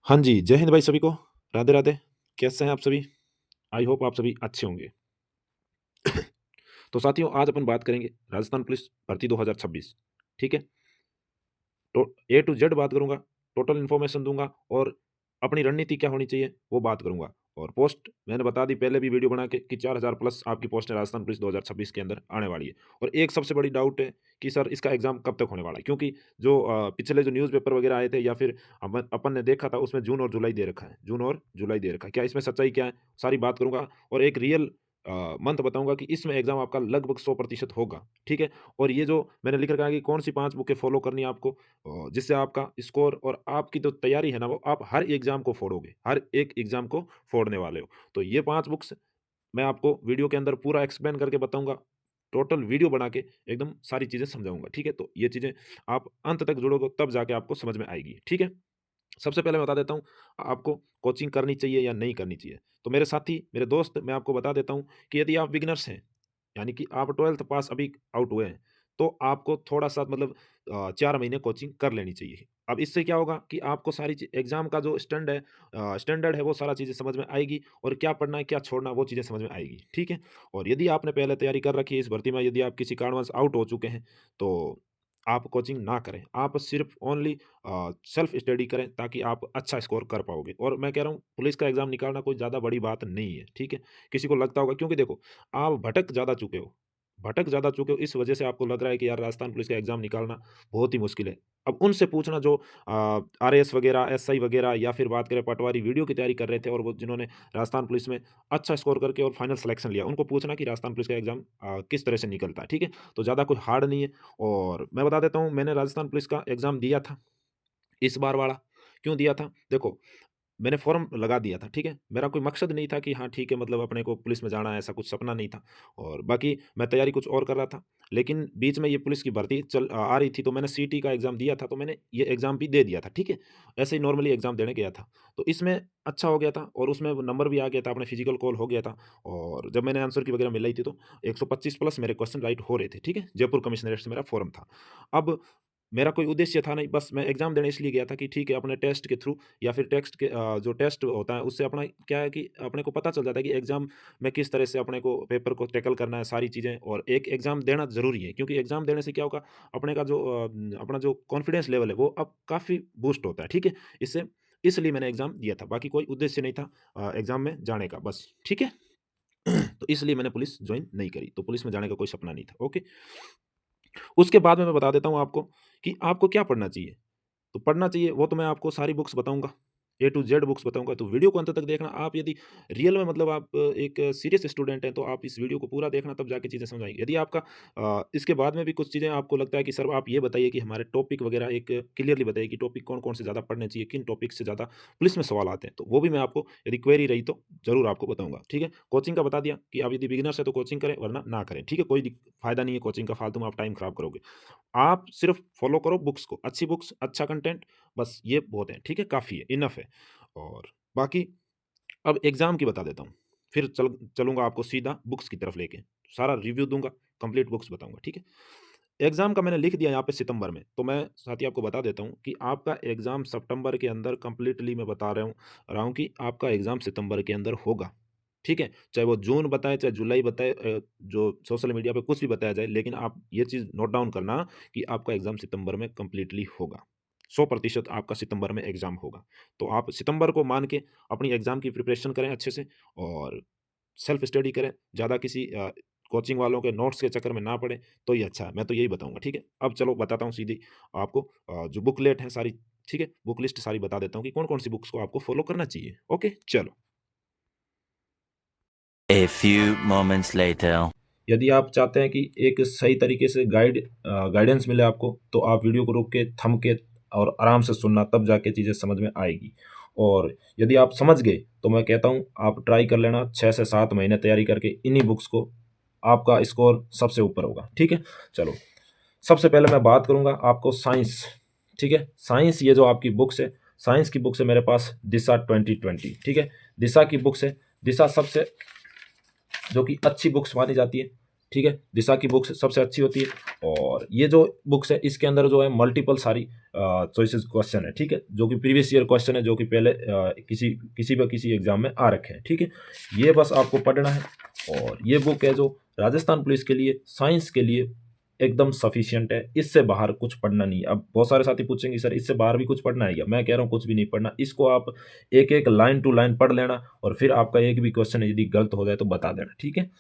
हाँ जी, जय हिंद भाई सभी को। राधे, राधे। कैसे हैं आप सभी? आई होप आप सभी अच्छे होंगे। तो साथियों आज अपन बात करेंगे राजस्थान पुलिस भर्ती 2026। ठीक है? तो ए टू ज़ेड बात करूँगा, टोटल इन्फॉर्मेशन दूँगा और अपनी रणनीति क्या होनी चाहिए वो बात करूँगा। और पोस्ट मैंने बता दी पहले भी वीडियो बना के कि 4000 प्लस आपकी पोस्टें राजस्थान पुलिस 2026 के अंदर आने वाली है। और एक सबसे बड़ी डाउट है कि सर इसका एग्ज़ाम कब तक होने वाला है? क्योंकि जो पिछले जो न्यूज़पेपर वगैरह आए थे या फिर अपन अपन ने देखा था उसमें जून और जुलाई दे रखा है। जून और जुलाई दे रखा है। क्या इसमें सच्चाई क्या है? सारी बात करूँगा और एक रियल मंथ बताऊँगा कि इसमें एग्ज़ाम आपका लगभग 100% होगा। ठीक है? और ये जो मैंने लिख रखा है कि कौन-सी 5 बुकें फ़ॉलो करनी है आपको जिससे आपका स्कोर और आपकी जो तैयारी है ना, वो आप हर एग्ज़ाम को फोड़ोगे, हर एक एग्ज़ाम को फोड़ने वाले हो। तो ये 5 बुक्स मैं आपको वीडियो के अंदर पूरा एक्सप्लेन करके बताऊँगा, टोटल वीडियो बना के एकदम सारी चीज़ें समझाऊँगा, ठीक है? तो ये चीज़ें आप अंत तक जुड़ोगे तब जाके आपको समझ में आएगी, ठीक है? सबसे पहले मैं बता देता हूँ, आपको कोचिंग करनी चाहिए या नहीं करनी चाहिए। तो मेरे साथी, मेरे दोस्त मैं आपको बता देता हूँ कि यदि आप बिगिनर्स हैं, यानी कि आप 12th पास अभी आउट हुए हैं, तो आपको थोड़ा-सा मतलब 4 महीने कोचिंग कर लेनी चाहिए। अब इससे क्या होगा कि आपको सारी ची एग्ज़ाम का जो स्टैंडर्ड है वो सारा चीज़ें समझ में आएगी और क्या पढ़ना है, क्या छोड़ना है, वो चीज़ें समझ में आएगी, ठीक है? और यदि आपने पहले तैयारी कर रखी है इस भर्ती में, यदि आप किसी कारणवश आउट हो चुके हैं, तो आप कोचिंग ना करें। आप सिर्फ़ ओनली सेल्फ स्टडी करें ताकि आप अच्छा स्कोर कर पाओगे। और मैं कह रहा हूँ पुलिस का एग्ज़ाम निकालना कोई ज़्यादा बड़ी बात नहीं है, ठीक है? किसी को लगता होगा क्योंकि देखो आप भटक ज़्यादा चुके हो इस वजह से आपको लग रहा है कि यार राजस्थान पुलिस का एग्ज़ाम निकालना बहुत ही मुश्किल है। अब उनसे पूछना जो आरएएस वगैरह, एसआई वगैरह या फिर बात करें पटवारी वीडियो की तैयारी कर रहे थे और वो जिन्होंने राजस्थान पुलिस में अच्छा स्कोर करके और फाइनल सिलेक्शन लिया, उनको पूछना कि राजस्थान पुलिस का एग्ज़ाम किस तरह से निकलता है, ठीक है? तो ज़्यादा कोई हार्ड नहीं है और मैं बता देता हूँ मैंने राजस्थान पुलिस का एग्ज़ाम दिया था, इस बार वाला। क्यों दिया था? देखो मैंने फ़ॉर्म लगा दिया था, ठीक है? मेरा कोई मकसद नहीं था कि हाँ, ठीक है मतलब अपने को पुलिस में जाना है, ऐसा कुछ सपना नहीं था और बाकी मैं तैयारी कुछ और कर रहा था। लेकिन बीच में ये पुलिस की भर्ती आ रही थी, तो मैंने सीटी का एग्ज़ाम दिया था, तो मैंने ये एग्ज़ाम भी दे दिया था, ठीक है? ऐसे ही नॉर्मली एग्ज़ाम देने गया था। तो इसमें अच्छा हो गया था और उसमें वो नंबर भी आ गया था, अपने फिज़िकल कॉल हो गया था और जब मैंने आंसर की वगैरह मिल रही थी, तो 125 प्लस मेरे क्वेश्चन राइट हो रहे थे, ठीक है? जयपुर कमिश्नरेट से मेरा फ़ॉर्म था। अब मेरा कोई उद्देश्य था नहीं, बस मैं एग्ज़ाम देने इसलिए गया था कि ठीक है, अपने टेस्ट के थ्रू या फिर जो टेस्ट होता है उससे अपना क्या है कि अपने को पता चल जाता है कि एग्ज़ाम में किस तरह से अपने को पेपर को टैकल करना है सारी चीज़ें और एक एग्ज़ाम देना ज़रूरी है क्योंकि एग्ज़ाम देने से क्या होगा अपने का जो अपना जो कॉन्फिडेंस लेवल है वो अब काफ़ी बूस्ट होता है, ठीक है? इससे इसलिए मैंने एग्ज़ाम दिया था, बाकी कोई उद्देश्य नहीं था एग्ज़ाम में जाने का बस, ठीक है? तो इसलिए मैंने पुलिस जॉइन नहीं करी, तो पुलिस में जाने का कोई सपना नहीं था, ओके? उसके बाद में मैं बता देता हूँ आपको कि आपको क्या पढ़ना चाहिए। तो पढ़ना चाहिए वो तो मैं आपको सारी बुक्स बताऊँगा, ए टू ज़ेड बुक्स बताऊँगा, तो वीडियो को अंत तक देखना। आप यदि रियल में मतलब आप एक सीरियस स्टूडेंट हैं, तो आप इस वीडियो को पूरा देखना तब जाके चीज़ें समझ आएँगी। यदि आपका इसके बाद में भी कुछ चीज़ें आपको लगता है कि सर आप ये बताइए कि हमारे टॉपिक वगैरह एक क्लियरली बताइए कि टॉपिक कौन-कौन से ज़्यादा पढ़ने चाहिए, किन टॉपिक से ज़्यादा पुलिस में सवाल आते हैं, तो वो भी मैं आपको यदि क्वेरी रही तो ज़रूर आपको बताऊँगा, ठीक है? कोचिंग का बता दिया कि आप यदि बिगिनर्स हैं तो कोचिंग करें वरना ना करें, ठीक है? कोई फ़ायदा नहीं है कोचिंग का, फालतू में आप टाइम खराब करोगे। आप सिर्फ़ फ़ॉलो करो बुक्स को, अच्छी बुक्स, अच्छा कंटेंट बस ये बहुत है, ठीक है? काफ़ी है, इनफ़ है। और बाकी अब एग्ज़ाम की बता देता हूँ, फिर चलूँगा आपको सीधा बुक्स की तरफ लेके। सारा रिव्यू दूँगा, कंप्लीट बुक्स बताऊँगा, ठीक है? एग्ज़ाम का मैंने लिख दिया यहाँ पे सितंबर में, तो मैं साथ ही आपको बता देता हूँ कि आपका एग्ज़ाम सितंबर के अंदर कंप्लीटली मैं बता रहा हूँ कि आपका एग्ज़ाम सितंबर के अंदर होगा, ठीक है? चाहे वो जून बताए, चाहे जुलाई बताए जो सोशल मीडिया पे कुछ भी बताया जाए, लेकिन आप ये चीज़ नोट डाउन करना कि आपका एग्ज़ाम सितंबर में कंप्लीटली होगा। 100% आपका सितंबर में एग्ज़ाम होगा। तो आप सितंबर को मान के अपनी एग्ज़ाम की प्रिपरेशन करें अच्छे से और सेल्फ स्टडी करें, ज़्यादा किसी कोचिंग वालों के नोट्स के चक्कर में ना पड़ें, तो ये अच्छा है, मैं तो यही बताऊँगा, ठीक है? अब चलो बताता हूँ सीधी आपको जो बुकलेट है सारी, ठीक है? बुक लिस्ट सारी बता देता हूँ कि कौन-कौन सी बुक्स को आपको फ़ॉलो करना चाहिए, ओके? चलो। A few moments later. यदि आप चाहते हैं कि एक सही तरीके से गाइडेंस मिले आपको, तो आप वीडियो को रोक के, थम के और आराम से सुनना, तब जाके चीज़ें समझ में आएगी। और यदि आप समझ गए, तो मैं कहता हूँ आप ट्राई कर लेना 6 से 7 महीने तैयारी करके इन्हीं बुक्स को, आपका स्कोर सबसे ऊपर होगा, ठीक है? चलो, सबसे पहले मैं बात करूँगा आपको साइंस, ठीक है? साइंस ये जो आपकी बुक्स है, साइंस की बुक्स है मेरे पास दिशा 2020, ठीक है? दिशा की बुक्स है, दिशा सबसे जो कि अच्छी बुक्स मानी जाती है। ठीक है, दिशा की बुक्स सबसे अच्छी होती है। और ये जो बुक्स है इसके अंदर जो है मल्टीपल सारी चॉइसेस क्वेश्चन है, ठीक है, जो कि प्रीवियस ईयर क्वेश्चन है, जो कि पहले किसी एग्जाम में आ रखे हैं, ठीक है। ये बस आपको पढ़ना है। और ये बुक है जो राजस्थान पुलिस के लिए, साइंस के लिए एकदम सफिशियंट है। इससे बाहर कुछ पढ़ना नहीं है। अब बहुत सारे साथी पूछेंगे सर इससे बाहर भी कुछ पढ़ना है क्या? मैं कह रहा हूँ कुछ भी नहीं पढ़ना। इसको आप एक एक लाइन टू लाइन पढ़ लेना और फिर आपका एक भी क्वेश्चन यदि गलत हो जाए तो बता देना, ठीक है।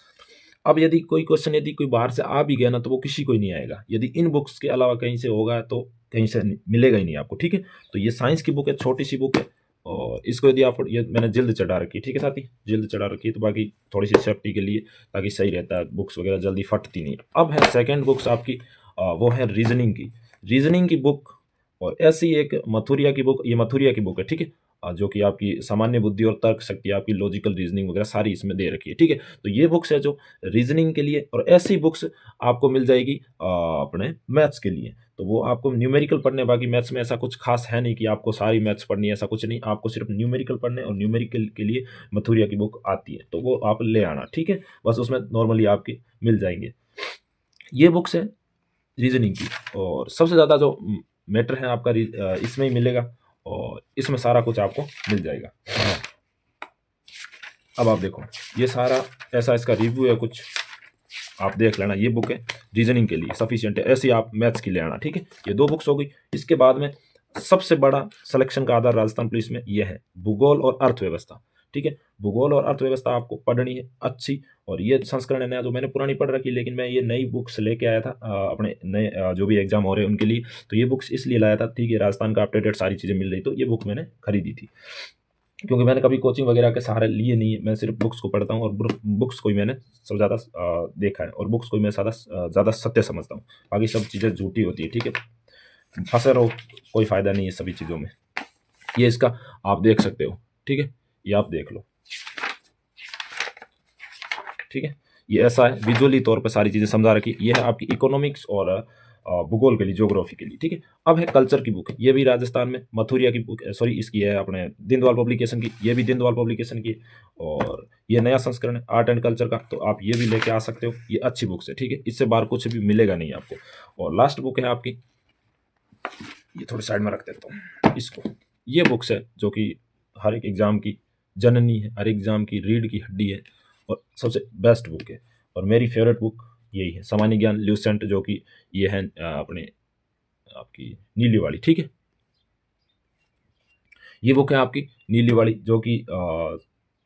अब यदि कोई क्वेश्चन यदि कोई बाहर से आ भी गया ना तो वो किसी को ही नहीं आएगा। यदि इन बुक्स के अलावा कहीं से होगा तो कहीं से मिलेगा ही नहीं आपको, ठीक है। तो ये साइंस की बुक है, छोटी सी बुक है। और इसको यदि आप, ये मैंने जिल्द चढ़ा रखी है, ठीक है साथी, जिल्द चढ़ा रखी है, तो बाकी थोड़ी सी सेफ्टी के लिए, ताकि सही रहता है, बुक्स वगैरह जल्दी फटती नहीं। अब है सेकेंड बुक्स आपकी, वो है रीजनिंग की, रीजनिंग की बुक। और ऐसी एक मथुरिया की बुक, ये मथुरिया की बुक है, ठीक है, जो कि आपकी सामान्य बुद्धि और तर्क शक्ति, आपकी लॉजिकल रीजनिंग वगैरह सारी इसमें दे रखी है, ठीक है। तो ये बुक्स है जो रीजनिंग के लिए। और ऐसी बुक्स आपको मिल जाएगी अपने मैथ्स के लिए। तो वो आपको न्यूमेरिकल पढ़ने, बाकी मैथ्स में ऐसा कुछ खास है नहीं कि आपको सारी मैथ्स पढ़नी है, ऐसा कुछ नहीं, आपको सिर्फ न्यूमेरिकल पढ़ने, और न्यूमेरिकल के लिए मथुरिया की बुक आती है, तो वो आप ले आना, ठीक है। बस उसमें नॉर्मली आपकी मिल जाएंगे। ये बुक्स है रीजनिंग की। और सबसे ज़्यादा जो मैटर है आपका इसमें ही मिलेगा, और इसमें सारा कुछ आपको मिल जाएगा। अब आप देखो, ये सारा ऐसा इसका रिव्यू है कुछ, आप देख लेना। ये बुक है रीजनिंग के लिए सफिशिएंट है, ऐसी आप मैथ्स की ले आना, ठीक है। ये दो बुक्स हो गई। इसके बाद में सबसे बड़ा सिलेक्शन का आधार राजस्थान पुलिस में ये है भूगोल और अर्थव्यवस्था, ठीक है। भूगोल और अर्थव्यवस्था आपको पढ़नी है अच्छी। और ये संस्करण है नया, जो मैंने पुरानी पढ़ रखी, लेकिन मैं ये नई बुक्स लेके आया था अपने नए जो भी एग्जाम हो रहे हैं उनके लिए। तो ये बुक्स इसलिए लाया था, ठीक है, राजस्थान का अपडेटेड सारी चीज़ें मिल रही, तो ये बुक मैंने खरीदी थी। क्योंकि मैंने कभी कोचिंग वगैरह के सहारे लिए नहीं है, मैं सिर्फ बुक्स को पढ़ता हूँ, और बुक्स को ही मैंने सबसे ज़्यादा देखा है, और बुक्स को ही मैं ज़्यादा सत्य समझता हूँ। बाकी सब चीज़ें झूठी होती है, ठीक है। फंसे रहो, कोई फ़ायदा नहीं है सभी चीज़ों में। ये इसका आप देख सकते हो, ठीक है, ये आप देख लो, ठीक है। ये ऐसा है, विजुअली तौर पर सारी चीज़ें समझा रखी। ये है आपकी इकोनॉमिक्स और भूगोल के लिए, ज्योग्राफी के लिए, ठीक है। अब है कल्चर की बुक, ये भी राजस्थान में मथुरिया की बुक, सॉरी इसकी है अपने दीनदयाल पब्लिकेशन की, ये भी दीनदयाल पब्लिकेशन की। और ये नया संस्करण है आर्ट एंड कल्चर का, तो आप ये भी लेके आ सकते हो। ये अच्छी बुक्स है, ठीक है, इससे बाहर कुछ भी मिलेगा नहीं आपको। और लास्ट बुक है आपकी, ये थोड़ी साइड में रख देता हूँ इसको। ये बुक्स है जो कि हर एक एग्ज़ाम की जननी है, हर एग्ज़ाम की रीढ़ की हड्डी है, और सबसे बेस्ट बुक है। और मेरी फेवरेट बुक यही है, सामान्य ज्ञान ल्यूसेंट, जो कि ये है अपने आपकी नीली वाली, ठीक है। ये बुक है आपकी नीली वाली, जो कि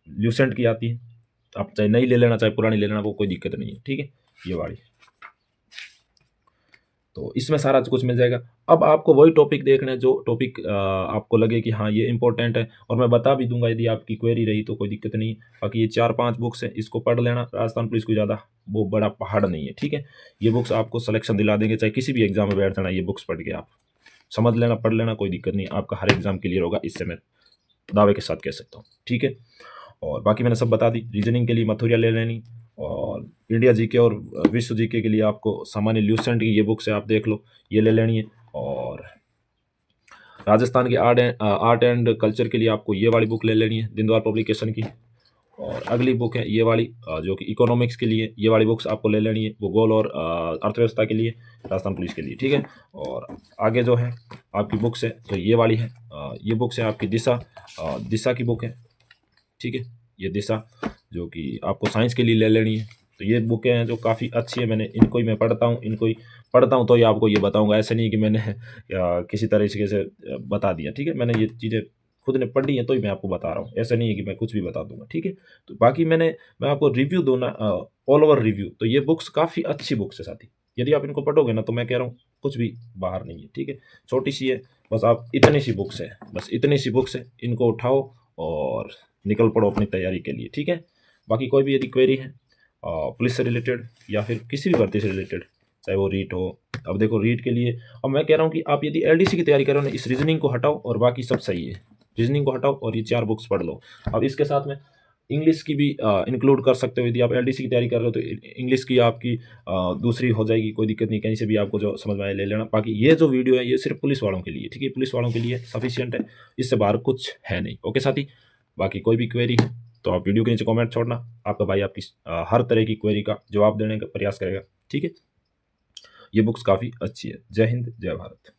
ल्यूसेंट की आती है। आप चाहे नई ले लेना चाहे पुरानी ले लेना, वो कोई दिक्कत नहीं है, ठीक है, ये वाली। तो इसमें सारा कुछ मिल जाएगा। अब आपको वही टॉपिक देखना है जो टॉपिक आपको लगे कि हाँ ये इंपॉर्टेंट है, और मैं बता भी दूंगा यदि आपकी क्वेरी रही तो कोई दिक्कत नहीं। बाकी ये 4-5 बुक्स है, इसको पढ़ लेना। राजस्थान पुलिस को ज़्यादा वो बड़ा पहाड़ नहीं है, ठीक है। ये बुक्स आपको सिलेक्शन दिला देंगे, चाहे किसी भी एग्जाम में बैठ जाना, ये बुक्स पढ़ के आप समझ लेना, पढ़ लेना, कोई दिक्कत नहीं, आपका हर एग्जाम क्लियर होगा, इससे मैं दावे के साथ कह सकता हूँ, ठीक है। और बाकी मैंने सब बता दी। रीजनिंग के लिए मथुरिया ले लेनी, और इंडिया जीके और विश्व जीके के लिए आपको सामान्य ल्यूसेंट की ये बुक से आप देख लो, ये ले लेनी है। और राजस्थान के आर्ट एंड कल्चर के लिए आपको ये वाली बुक ले लेनी है, दीनदयाल पब्लिकेशन की। और अगली बुक है ये वाली, जो कि इकोनॉमिक्स के लिए, ये वाली बुक्स आपको ले लेनी है, भूगोल और अर्थव्यवस्था के लिए, राजस्थान पुलिस के लिए, ठीक है। और आगे जो है आपकी बुक्स है तो ये वाली है, ये बुक्स है आपकी दिशा की बुक है, ठीक है। ये दिशा जो कि आपको साइंस के लिए ले लेनी है। तो ये बुकें हैं जो काफ़ी अच्छी है, मैंने इनको ही मैं पढ़ता हूँ, इनको ही पढ़ता हूँ तो ये आपको ये बताऊँगा। ऐसे नहीं कि मैंने किसी तरीके से बता दिया, ठीक है। मैंने ये चीज़ें खुद ने पढ़ी है तो ही मैं आपको बता रहा हूँ, ऐसा नहीं है कि मैं कुछ भी बता दूंगा, ठीक है। तो बाकी मैं आपको रिव्यू दूँ ना, ऑल ओवर रिव्यू। तो ये बुक्स काफ़ी अच्छी बुक्स है साथी, यदि आप इनको पढ़ोगे ना तो मैं कह रहा हूँ कुछ भी बाहर नहीं है, ठीक है। छोटी सी है, बस आप इतनी सी बुक्स है, बस इतनी सी बुक्स है, इनको उठाओ और निकल पड़ो अपनी तैयारी के लिए, ठीक है। बाकी कोई भी यदि क्वेरी है पुलिस से रिलेटेड या फिर किसी भी भर्ती से रिलेटेड, चाहे वो रीट हो, अब देखो रीट के लिए अब मैं कह रहा हूँ कि आप यदि एलडीसी की तैयारी करो ना, इस रीजनिंग को हटाओ और बाकी सब सही है। रीजनिंग को हटाओ और ये 4 बुक्स पढ़ लो। अब इसके साथ में इंग्लिश की भी इंक्लूड कर सकते हो, यदि आप एलडीसी की तैयारी कर रहे हो तो इंग्लिश की आपकी दूसरी हो जाएगी, कोई दिक्कत नहीं, कहीं से भी आपको जो समझ में आए ले लेना। बाकी ये जो वीडियो है ये सिर्फ पुलिस वालों के लिए, ठीक है, पुलिस वालों के लिए सफिशियंट है, इससे बाहर कुछ है नहीं। ओके साथी, बाकी कोई भी क्वेरी है तो आप वीडियो के नीचे कमेंट छोड़ना, आपका भाई आपकी हर तरह की क्वेरी का जवाब देने का प्रयास करेगा। ठीक है, ये बुक्स काफ़ी अच्छी है। जय हिंद, जय भारत।